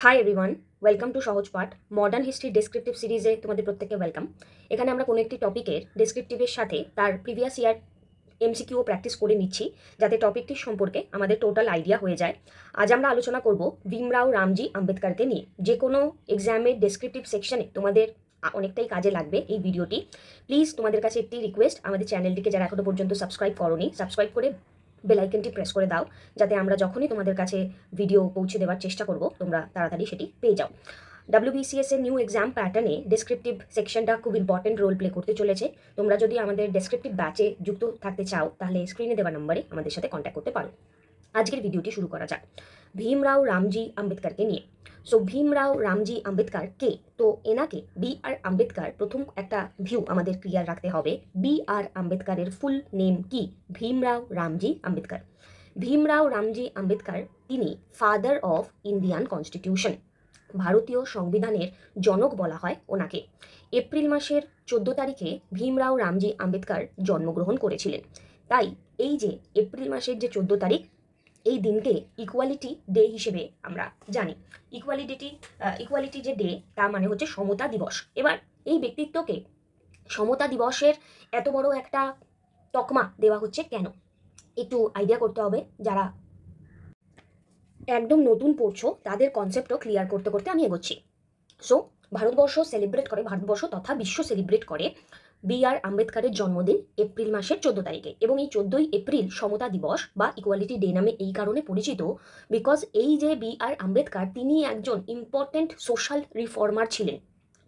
Hi everyone, welcome to সহজ পাঠ modern history descriptive সিরিজে তোমাদের প্রত্যেককে ওয়েলকাম। এখানে আমরা কোনো একটি টপিকের ডেসক্রিপটিভের সাথে তার প্রিভিয়াস ইয়ার এমসিকিউ প্র্যাকটিস করে নিচ্ছি, যাতে টপিকটির সম্পর্কে আমাদের টোটাল আইডিয়া হয়ে যায়। আজ আমরা আলোচনা করব ভীমরাও রামজি আম্বেদকরকে নিয়ে। যে কোনো এক্সামের ডেসক্রিপটিভ সেকশনে তোমাদের অনেকটাই কাজে লাগবে এই ভিডিওটি। প্লিজ তোমাদের কাছে একটি রিকোয়েস্ট, আমাদের চ্যানেলটিকে যারা এখনো পর্যন্ত সাবস্ক্রাইব করোনি, সাবস্ক্রাইব করে বেল আইকনটি প্রেস করে দাও, যাতে আমরা যখনই তোমাদের কাছে ভিডিও পৌঁছে দেওয়ার চেষ্টা করব তোমরা তাড়াতাড়ি সেটি পেয়ে যাও। WBCS এর নিউ এক্সাম প্যাটার্নে ডেসক্রিপটিভ সেকশনটা খুব ইম্পর্টেন্ট রোল প্লে করতে চলেছে। তোমরা যদি আমাদের ডেসক্রিপটিভ ব্যাচে যুক্ত থাকতে চাও, তাহলে স্ক্রিনে দেওয়া নম্বরে আমাদের সাথে কন্ট্যাক্ট করতে পারো। আজকের ভিডিওটি শুরু করা যাক ভীমরাও রামজি আম্বেদকরকে নিয়ে। সো ভীমরাও রামজি আম্বেদকর কে? তো এনাকে BR আম্বেদকর, প্রথম একটা ভিউ আমাদের ক্লিয়ার রাখতে হবে। BR আম্বেদকরের ফুল নেম কি? ভীমরাও রামজি আম্বেদকর। ভীমরাও রামজি আম্বেদকর তিনি ফাদার অফ ইন্ডিয়ান কনস্টিটিউশন, ভারতীয় সংবিধানের জনক বলা হয় ওনাকে। এপ্রিল মাসের 14 তারিখে ভীমরাও রামজি আম্বেদকর জন্মগ্রহণ করেছিলেন। তাই এই যে এপ্রিল মাসের যে 14 তারিখ, এই দিনকে ইকুয়ালিটি ডে হিসেবে আমরা জানি। ইকুয়ালিটি যে ডে, তার মানে হচ্ছে সমতা দিবস। এবার এই ব্যক্তিত্বকে সমতা দিবসের এত বড় একটা তকমা দেওয়া হচ্ছে কেন, একটু আইডিয়া করতে হবে। যারা একদম নতুন পড়ছো তাদের কনসেপ্টও ক্লিয়ার করতে করতে আমি এগোচ্ছি। সো ভারতবর্ষ তথা বিশ্ব সেলিব্রেট করে BR আম্বেদকরের জন্মদিন এপ্রিল মাসের 14 তারিখে। এবং এই 14ই এপ্রিল সমতা দিবস বা ইকুয়ালিটি ডে নামে এই কারণে পরিচিত, বিকজ এই যে BR আম্বেদকর, তিনি একজন ইম্পর্টেন্ট সোশ্যাল রিফর্মার ছিলেন।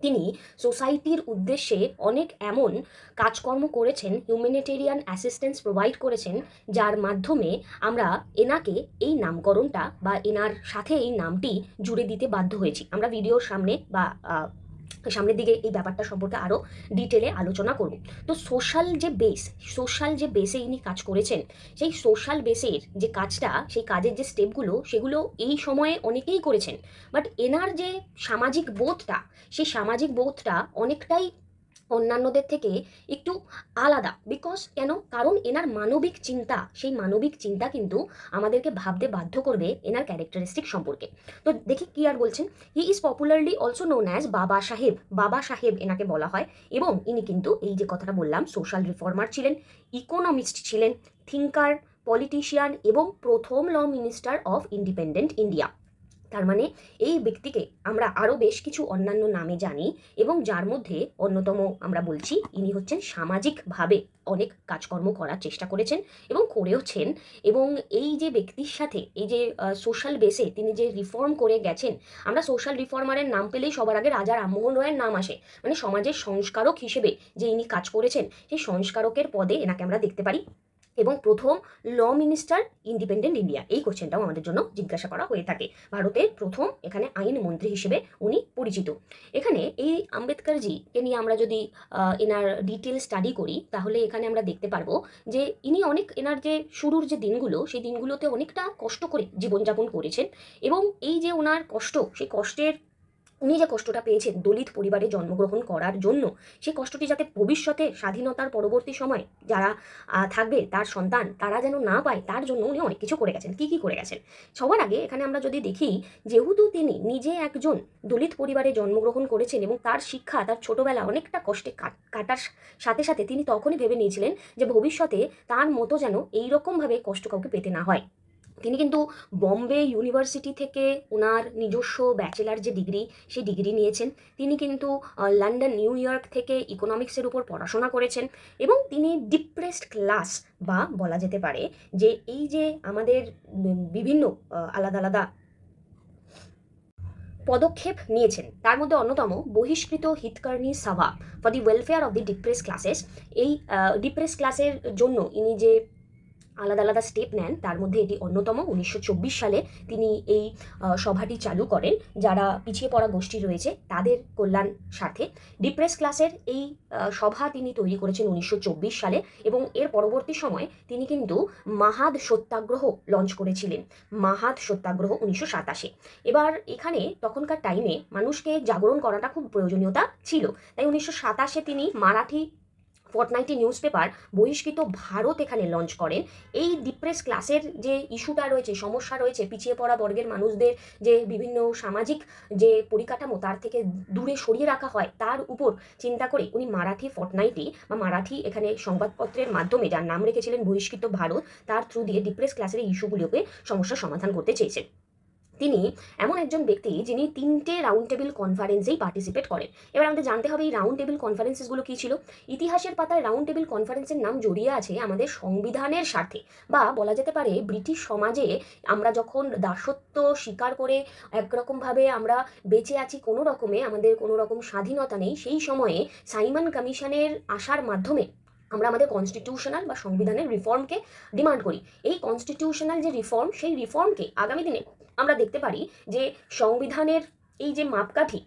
তিনি সোসাইটির উদ্দেশ্যে অনেক এমন কাজকর্ম করেছেন, হিউম্যানিটেরিয়ান অ্যাসিস্ট্যান্স প্রোভাইড করেছেন, যার মাধ্যমে আমরা এনাকে এই নামকরণটা বা এনার সাথে এই নামটি জুড়ে দিতে বাধ্য হয়েছি। আমরা ভিডিওর সামনে বা সামনের দিকে এই ব্যাপারটা সম্পর্কে আরও ডিটেলে আলোচনা করব। তো সোশ্যাল যে বেসে ইনি কাজ করেছেন, সেই সোশ্যাল বেসের যে কাজটা, সেই কাজের যে স্টেপগুলো, সেগুলো এই সময়ে অনেকেই করেছেন। বাট এনার যে সামাজিক বোধটা, সেই সামাজিক বোধটা অনেকটাই অন্যান্যদের থেকে একটু আলাদা। বিকজ কেন? কারণ এনার মানবিক চিন্তা, সেই মানবিক চিন্তা কিন্তু আমাদেরকে ভাবতে বাধ্য করবে এনার ক্যারেক্টারিস্টিক সম্পর্কে। তো দেখি কি আর বলছেন। He is popularly also known as বাবা সাহেব। বাবা সাহেব এনাকে বলা হয়। এবং ইনি কিন্তু এই যে কথাটা বললাম, সোশ্যাল রিফর্মার ছিলেন, ইকোনমিস্ট ছিলেন, থিঙ্কার, পলিটিশিয়ান এবং প্রথম law minister of independent India. তার মানে এই ব্যক্তিকে আমরা আরও বেশ কিছু অন্যান্য নামে জানি, এবং যার মধ্যে অন্যতম আমরা বলছি, ইনি হচ্ছেন সামাজিকভাবে অনেক কাজকর্ম করার চেষ্টা করেছেন এবং করেওছেন। এবং এই যে ব্যক্তির সাথে এই যে সোশ্যাল বেসে তিনি যে রিফর্ম করে গেছেন, আমরা সোশ্যাল রিফর্মারের নাম পেলেই সবার আগে রাজা রামমোহন রায়ের নাম আসে। মানে সমাজের সংস্কারক হিসেবে যে ইনি কাজ করেছেন, সেই সংস্কারকের পদে এনাকে আমরা দেখতে পারি। এবং প্রথম ল মিনিস্টার ইন্ডিপেন্ডেন্ট ইন্ডিয়া, এই কোশ্চেনটাও আমাদের জন্য জিজ্ঞাসা করা হয়ে থাকে। ভারতের প্রথম এখানে আইন মন্ত্রী হিসেবে উনি পরিচিত। এখানে এই আম্বেদকরজিকে নিয়ে আমরা যদি এনার ডিটেল স্টাডি করি, তাহলে এখানে আমরা দেখতে পারবো যে ইনি এনার যে শুরুর যে দিনগুলো, সেই দিনগুলোতে অনেকটা কষ্ট করে জীবনযাপন করেছেন। এবং এই যে ওনার কষ্ট, সেই কষ্টের, উনি যে কষ্টটা পেয়েছেন দলিত পরিবারে জন্মগ্রহণ করার জন্য, সেই কষ্টটি যাতে ভবিষ্যতে স্বাধীনতার পরবর্তী সময় যারা থাকবে, তার সন্তান, তারা যেন না পায়, তার জন্য উনি অনেক কিছু করে গেছেন। কি করে গেছেন? সবার আগে এখানে আমরা যদি দেখি, যেহেতু তিনি নিজে একজন দলিত পরিবারে জন্মগ্রহণ করেছেন এবং তার শিক্ষা, তার ছোটবেলা অনেকটা কষ্টে কাটার সাথে সাথে তিনি তখনই ভেবে নিয়েছিলেন যে ভবিষ্যতে তার মতো যেন এইরকমভাবে কষ্ট কাউকে পেতে না হয়। তিনি কিন্তু বম্বে ইউনিভার্সিটি থেকে ওনার নিজস্ব ব্যাচেলার যে ডিগ্রি, সেই ডিগ্রি নিয়েছেন। তিনি কিন্তু লন্ডন, নিউ ইয়র্ক থেকে ইকোনমিক্সের উপর পড়াশোনা করেছেন। এবং তিনি ডিপ্রেসড ক্লাস, বা বলা যেতে পারে যে এই যে আমাদের বিভিন্ন আলাদা আলাদা পদক্ষেপ নিয়েছেন, তার মধ্যে অন্যতম বহিষ্কৃত হিতকার্নি সভা for the welfare of the depress classes. এই ডিপ্রেস ক্লাসের জন্য ইনি যে আলাদা আলাদা স্টেপ নেন, তার মধ্যে এটি অন্যতম। 1924 সালে তিনি এই সভাটি চালু করেন, যারা পিছিয়ে পড়া গোষ্ঠী রয়েছে তাদের কল্যাণ স্বার্থে। ডিপ্রেস ক্লাসের এই সভা তিনি তৈরি করেছেন 1924 সালে। এবং এর পরবর্তী সময় তিনি কিন্তু মাহাদ সত্যাগ্রহ লঞ্চ করেছিলেন। মাহাদ সত্যাগ্রহ 1927। এবার এখানে তখনকার টাইমে মানুষকে জাগরণ করাটা খুব প্রয়োজনীয়তা ছিল। তাই 1927 তিনি মারাঠি ফর্টনাইটি নিউজ পেপার বহিষ্কৃত ভারত এখানে লঞ্চ করেন। এই ডিপ্রেস ক্লাসের যে ইস্যুটা রয়েছে, সমস্যা রয়েছে, পিছিয়ে পড়া বর্গের মানুষদের যে বিভিন্ন সামাজিক যে পরিকাঠামো তার থেকে দূরে সরিয়ে রাখা হয়, তার উপর চিন্তা করে উনি মারাঠি ফর্টনাইটি বা মারাঠি এখানে সংবাদপত্রের মাধ্যমে, যার নাম রেখেছিলেন বহিষ্কৃত ভারত, তার থ্রু দিয়ে ডিপ্রেস ক্লাসের এই ইস্যুগুলোকে সমস্যার সমাধান করতে চেয়েছেন। তিনি এমন একজন ব্যক্তি যিনি 3টে রাউন্ড টেবিল কনফারেন্সেই পার্টিসিপেট করেন। এবার আমাদের জানতে হবে এই রাউন্ড টেবিল কনফারেন্সেসগুলো কী ছিল। ইতিহাসের পাতায় রাউন্ড টেবিল কনফারেন্সের নাম জড়িয়ে আছে আমাদের সংবিধানের স্বার্থে, বা বলা যেতে পারে ব্রিটিশ সমাজে আমরা যখন দাসত্ব স্বীকার করে একরকমভাবে আমরা বেঁচে আছি, কোনো রকমে আমাদের কোনো রকম স্বাধীনতা নেই, সেই সময়ে সাইমন কমিশনের আসার মাধ্যমে আমরা আমাদের কনস্টিটিউশনাল বা সংবিধানের রিফর্মকে ডিমান্ড করি। এই কনস্টিটিউশনাল যে রিফর্ম, সেই রিফর্মকে আগামী দিনে আমরা দেখতে পারি যে সংবিধানের এই যে মাপকাঠি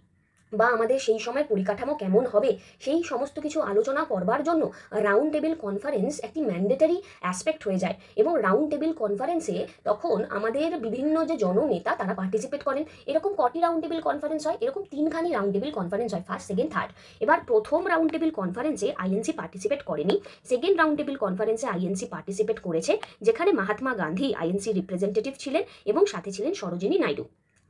বা আমাদের সেই সময় পরিকাঠামো কেমন হবে, সেই সমস্ত কিছু আলোচনা করবার জন্য রাউন্ড টেবিল কনফারেন্স একটি ম্যান্ডেটারি অ্যাসপেক্ট হয়ে যায়। এবং রাউন্ড টেবিল কনফারেন্সে তখন আমাদের বিভিন্ন যে জননেতা তারা পার্টিসিপেট করেন। এরকম কটি রাউন্ড টেবিল কনফারেন্স হয়? এরকম 3খানি রাউন্ড টেবিল কনফারেন্স হয়, ফার্স্ট, সেকেন্ড, থার্ড। এবার প্রথম রাউন্ড টেবিল কনফারেন্সে আইএনসি পার্টিসিপেট করেনি, সেকেন্ড রাউন্ড টেবিল কনফারেন্সে আইএনসি পার্টিসিপেট করেছে, যেখানে মহাত্মা গান্ধী আইএনসি রিপ্রেজেন্টেটিভ ছিলেন এবং সাথে ছিলেন সরোজিনী নাইডু।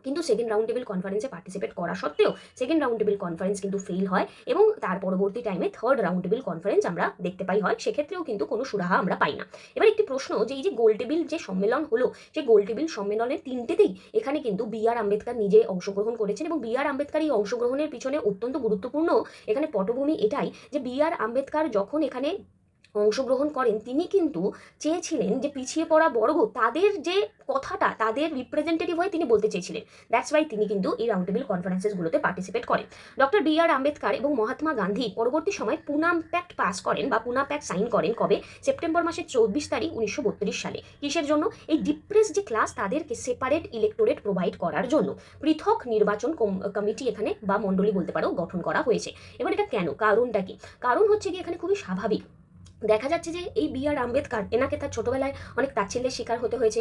কিন্তু সেকেন্ড রাউন্ড টেবিল কনফারেন্সে পার্টিসিপেট করা সত্ত্বেও সেকেন্ড রাউন্ড টেবিল কনফারেন্স কিন্তু ফেল হয়, এবং তার পরবর্তী টাইমে থার্ড রাউন্ড টেবিল কনফারেন্স আমরা দেখতে পাই হয়, সেক্ষেত্রেও কিন্তু কোনো সুরাহা আমরা পাই না। এবার একটি প্রশ্ন, যে এই যে গোল টেবিল যে সম্মেলন হলো, সেই গোল টেবিল সম্মেলনের 3টেতেই এখানে কিন্তু বি.আর. আম্বেদকর নিজে অংশগ্রহণ করেছেন, এবং বি.আর. আম্বেদকর এই অংশগ্রহণের পিছনে অত্যন্ত গুরুত্বপূর্ণ এখানে পটভূমি এটাই যে বি.আর. আম্বেদকর যখন এখানে অংশগ্রহণ করেন, তিনি কিন্তু চেয়েছিলেন যে পিছিয়ে পড়া বর্গ তাদের যে কথাটা তাদের রিপ্রেজেন্টেটিভ হয়ে তিনি বলতে চেয়েছিলেন। দ্যাটস ওয়াই তিনি কিন্তু এই রাউন্ড টেবিল কনফারেন্সেসগুলোতে পার্টিসিপেট করেন। Doctor B R. আম্বেদকর এবং মহাত্মা গান্ধী পরবর্তী সময় পুনা প্যাক্ট পাস করেন বা পুনা প্যাক্ট সাইন করেন কবে? সেপ্টেম্বর মাসের 24 তারিখ 1932 সালে। কিসের জন্য? এই ডিপ্রেস যে ক্লাস তাদেরকে সেপারেট ইলেক্টোরেট প্রোভাইড করার জন্য পৃথক নির্বাচন কমিটি এখানে বা মণ্ডলী বলতে পারো গঠন করা হয়েছে। এবার এটা কেন, কারণটা কি? কারণ হচ্ছে কি এখানে খুবই স্বাভাবিক। দেখা যাচ্ছে যে এই বি.আর. আম্বেদকর, এনাকে তার ছোটবেলায় অনেক তাচ্ছিল্যের শিকার হতে হয়েছে,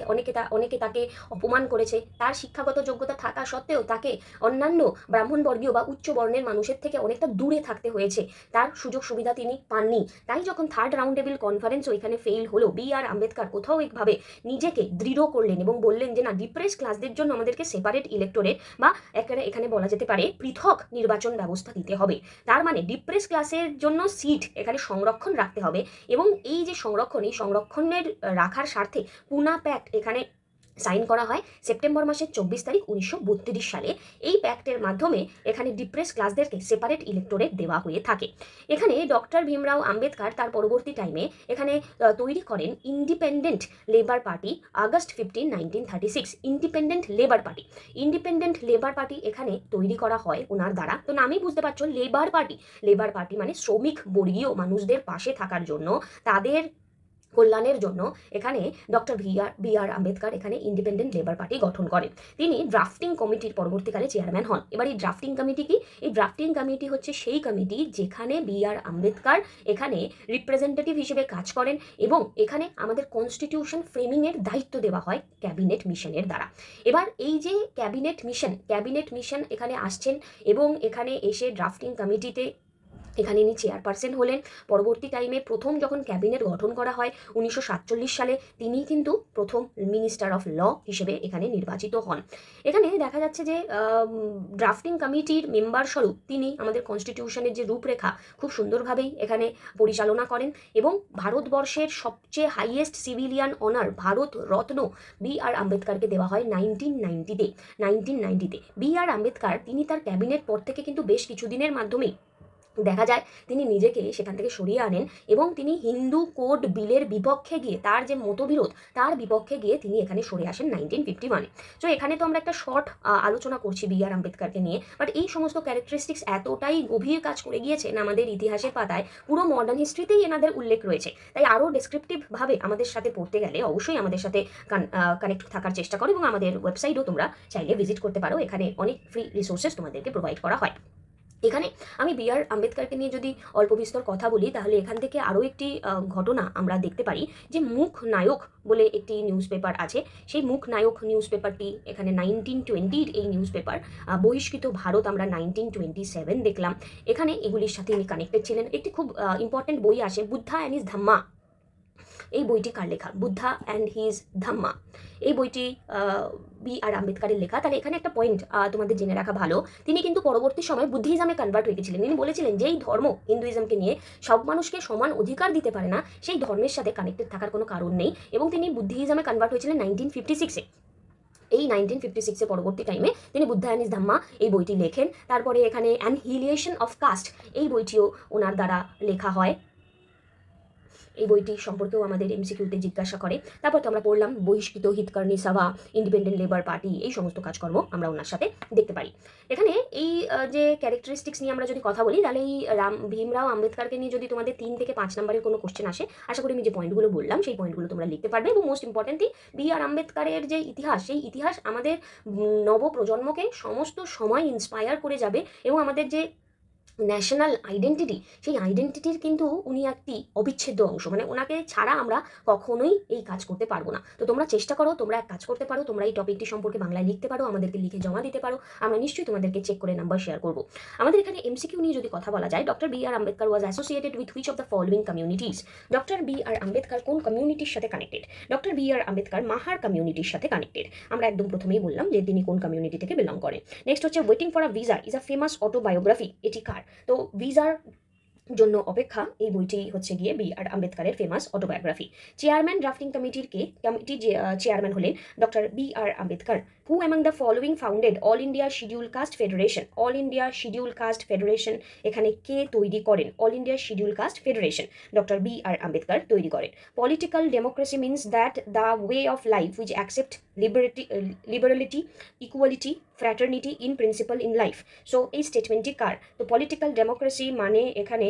অনেকে তাকে অপমান করেছে, তার শিক্ষাগত যোগ্যতা থাকা সত্ত্বেও তাকে অন্যান্য ব্রাহ্মণবর্গীয় বা উচ্চ বর্ণের মানুষের থেকে অনেকটা দূরে থাকতে হয়েছে, তার সুযোগ সুবিধা তিনি পাননি। তাই যখন থার্ড রাউন্ড টেবিল কনফারেন্স ওইখানে ফেল হলো, বি.আর. আম্বেদকর কোথাও একভাবে নিজেকে দৃঢ় করলেন এবং বললেন যে না, ডিপ্রেস ক্লাসদের জন্য আমাদেরকে সেপারেট ইলেক্টোরেট বা এখানে বলা যেতে পারে পৃথক নির্বাচন ব্যবস্থা দিতে হবে। তার মানে ডিপ্রেস ক্লাসের জন্য সিট এখানে সংরক্ষণ রাখতে হবে, এবং এই যে সংরক্ষণ, এই সংরক্ষণের রাখার স্বার্থে পুনা প্যাক্ট এখানে সাইন করা হয় সেপ্টেম্বর মাসের 24 তারিখ 1932 সালে। এই প্যাক্টের মাধ্যমে এখানে ডিপ্রেস ক্লাসদেরকে সেপারেট ইলেক্টোরেট দেওয়া হয়ে থাকে। এখানে ডক্টর ভীমরাও আম্বেদকর তার পরবর্তী টাইমে এখানে তৈরি করেন independent labour party, August 15, 1936। Independent labour party, independent labour party এখানে তৈরি করা হয় ওনার দ্বারা। তো নামই বুঝতে পারছো, লেবার পার্টি। লেবার পার্টি মানে শ্রমিক বর্গীয় মানুষদের পাশে থাকার জন্য, তাদের কল্যাণের জন্য এখানে ডক্টর বি.আর. আম্বেদকর এখানে ইন্ডিপেন্ডেন্ট লেবার পার্টি গঠন করেন। তিনি ড্রাফটিং কমিটির পরবর্তীকালে চেয়ারম্যান হন। এবার এই ড্রাফটিং কমিটি কি? এই ড্রাফটিং কমিটি হচ্ছে সেই কমিটি যেখানে বি.আর. আম্বেদকর এখানে রিপ্রেজেন্টেটিভ হিসেবে কাজ করেন, এবং এখানে আমাদের কনস্টিটিউশন ফ্রেমিংয়ের দায়িত্ব দেওয়া হয় ক্যাবিনেট মিশনের দ্বারা। এবার এই যে ক্যাবিনেট মিশন এখানে আসছেন, এবং এখানে এসে ড্রাফটিং কমিটিতে এখানে ইনি চেয়ারপারসন হলেন। পরবর্তী টাইমে প্রথম যখন ক্যাবিনেট গঠন করা হয় 1947 সালে, তিনি কিন্তু প্রথম মিনিস্টার অফ ল হিসেবে এখানে নির্বাচিত হন। এখানে দেখা যাচ্ছে যে ড্রাফটিং কমিটির মেম্বার স্বরূপ তিনি আমাদের কনস্টিটিউশনের যে রূপরেখা খুব সুন্দরভাবেই এখানে পরিচালনা করেন, এবং ভারতবর্ষের সবচেয়ে highest civilian honour Bharat Ratna B.R.. আম্বেদকরকে দেওয়া হয় 1990-তে। বি.আর. আম্বেদকর তিনি তার ক্যাবিনেট পদ থেকে কিন্তু বেশ কিছুদিনের মাধ্যমেই দেখা যায় তিনি নিজেকে সেখান থেকে সরিয়ে আনেন, এবং তিনি হিন্দু কোড বিলের বিপক্ষে গিয়ে, তার যে মতবিরোধ তার বিপক্ষে গিয়ে তিনি এখানে সরে আসেন 1951-এ। তো এখানে তো আমরা একটা শর্ট আলোচনা করছি বি.আর. আম্বেদকরকে নিয়ে, বাট এই সমস্ত ক্যারেক্টারিস্টিক্স এতটাই গভীর কাজ করে গিয়েছেন আমাদের ইতিহাসের পাতায়, পুরো মডার্ন হিস্ট্রিতেই এনাদের উল্লেখ রয়েছে। তাই আরও ডেসক্রিপটিভভাবে আমাদের সাথে পড়তে গেলে অবশ্যই আমাদের সাথে কানেক্ট থাকার চেষ্টা করো, এবং আমাদের ওয়েবসাইটও তোমরা চাইলে ভিজিট করতে পারো। এখানে অনেক ফ্রি রিসোর্সেস তোমাদেরকে প্রোভাইড করা হয়। এখানে আমি বি আর আম্বেদকরকে নিয়ে যদি অল্প বিস্তর কথা বলি তাহলে এখান থেকে আরও একটি ঘটনা আমরা দেখতে পারি যে মুখ নায়ক বলে একটি নিউজ পেপার আছে। সেই মুখ নায়ক নিউজ পেপারটি এখানে 1920-র এই নিউজ পেপার, বহিষ্কৃত ভারত আমরা 1927 দেখলাম। এখানে এগুলির সাথে ইনি কানেক্টেড ছিলেন। একটি খুব ইম্পর্টেন্ট বই আসে বুদ্ধা অ্যান্ড হিজ ধাম্মা। এই বইটি কার লেখা? Buddha and his Dhamma. এই বইটি বি আর আম্বেদকরের লেখা। তাহলে এখানে একটা পয়েন্ট তোমাদের জেনে রাখা ভালো, তিনি কিন্তু পরবর্তী সময় বুদ্ধিজমে কনভার্ট হয়ে গেছিলেন। তিনি বলেছিলেন যে এই ধর্ম হিন্দুইজমকে নিয়ে সব মানুষকে সমান অধিকার দিতে পারে না, সেই ধর্মের সাথে কানেক্টেড থাকার কোনো কারণ নেই, এবং তিনি বুদ্ধিজমে কনভার্ট হয়েছিলেন 1956-এ। এই 1956-এ পরবর্তী টাইমে তিনি বুদ্ধা অ্যান্ড হিজ ধাম্মা এই বইটি লেখেন। তারপরে এখানে অ্যানহিলিয়েশন অফ কাস্ট এই বইটিও ওনার দ্বারা লেখা হয়। এই বইটি সম্পর্কেও আমাদের এমসিকিউতে জিজ্ঞাসা করে। তারপর তো আমরা পড়লাম বহিষ্কৃত, হিতকারণী সভা, ইন্ডিপেন্ডেন্ট লেবার পার্টি, এই সমস্ত কাজকর্ম আমরা ওনার সাথে দেখতে পারি। এখানে এই যে ক্যারেক্টারিস্টিক্স নিয়ে আমরা যদি কথা বলি তাহলে এই ভীমরাও আম্বেদকরকে নিয়ে যদি তোমাদের 3 থেকে 5 নম্বরের কোনো কোশ্চেন আসে, আশা করি আমি যে পয়েন্টগুলো বললাম সেই পয়েন্টগুলো তোমরা লিখতে পারবে। এবং মোস্ট ইম্পর্টেন্টলি বি আর আম্বেদকরের যে ইতিহাস, সেই ইতিহাস আমাদের নবপ্রজন্মকে সমস্ত সময় ইন্সপায়ার করে যাবে, এবং আমাদের যে ন্যাশনাল আইডেন্টিটি, সেই আইডেন্টিটির কিন্তু উনি একটি অবিচ্ছেদ্য অংশ। মানে ওনাকে ছাড়া আমরা কখনোই এই কাজ করতে পারবো না। তো তোমরা চেষ্টা করো, তোমরা এক কাজ করতে পারো, তোমরা এই টপিকটি সম্পর্কে বাংলায় লিখতে পারো, আমাদেরকে লিখে জমা দিতে পারো, আমরা নিশ্চয়ই তোমাদেরকে চেক করে নাম্বার শেয়ার করবো। আমাদের এখানে এমসিকিউ নিয়ে যদি কথা বলা যায়, doctor B R Ambedkar was associated with which of the following communities? Doctor B R Ambedkar কোন কমিউনিটির সাথে connected? Doctor B R Ambedkar Mahar কমিউনিটির সাথে কানেক্টেড। আমরা একদম প্রথমেই বললাম যে তিনি কোন কমিউনিটি থেকে বিলং করেন। নেক্সট হচ্ছে waiting for a visa is a famous autobiography, এটি কার? তো ভিসার জন্য অপেক্ষা এই বইটি হচ্ছে গিয়ে বি আর আম্বেদকরের ফেমাস অটোবায়োগ্রাফি। চেয়ারম্যান ড্রাফটিং কমিটির চেয়ারম্যান হলেন doctor B R Ambedkar. Who among the following founded all India scheduled caste federation? All India scheduled caste federation এখানে কে তৈরি করেন? All India scheduled caste federation doctor B R Ambedkar তৈরি করেন। Political democracy means that the way of life which accept liberality, equality, fraternity in principle in life. So এই স্টেটমেন্টটি কার? তো political democracy মানে এখানে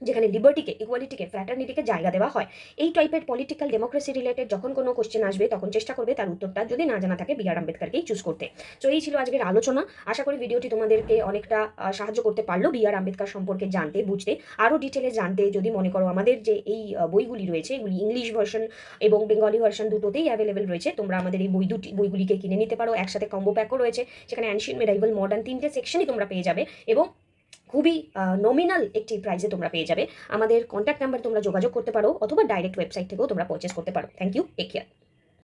যেখানে লিবার্টিকে, ইকুয়ালিটিকে, ফ্র্যাটার্নিটিকে জায়গা দেওয়া হয়। এই টাইপের পলিটিক্যাল ডেমোক্রেসি রিলেটেড যখন কোনো কোশ্চেন আসবে তখন চেষ্টা করবে তার উত্তরটা যদি না জানা থাকে বি আর আম্বেদকরকেই চুজ করতে। সো এই ছিল আজকের আলোচনা। আশা করি ভিডিওটি তোমাদেরকে অনেকটা সাহায্য করতে পারলো বি আর আম্বেদকর সম্পর্কে জানতে, বুঝতে, আরও ডিটেলে জানতে। যদি মনে করো আমাদের যে এই বইগুলি রয়েছে এগুলি ইংলিশ ভার্সন এবং বেঙ্গলি ভার্সন দুটোতেই অ্যাভেলেবেল রয়েছে, তোমরা আমাদের এই বইগুলিকে কিনে নিতে পারো। একসাথে কম্বো প্যাকও রয়েছে, সেখানে অ্যানশিয়েন্ট, মেডাইভাল, মডার্ন 3টে সেকশনই তোমরা পেয়ে যাবে, এবং খুবই নমিনাল একটি প্রাইসে তোমরা পেয়ে যাবে। আমাদের কন্ট্যাক্ট নাম্বার তোমরা যোগাযোগ করতে পারো, অথবা ডাইরেক্ট ওয়েবসাইট থেকেও তোমরা পারচেস করতে পারো। Thank you, take care.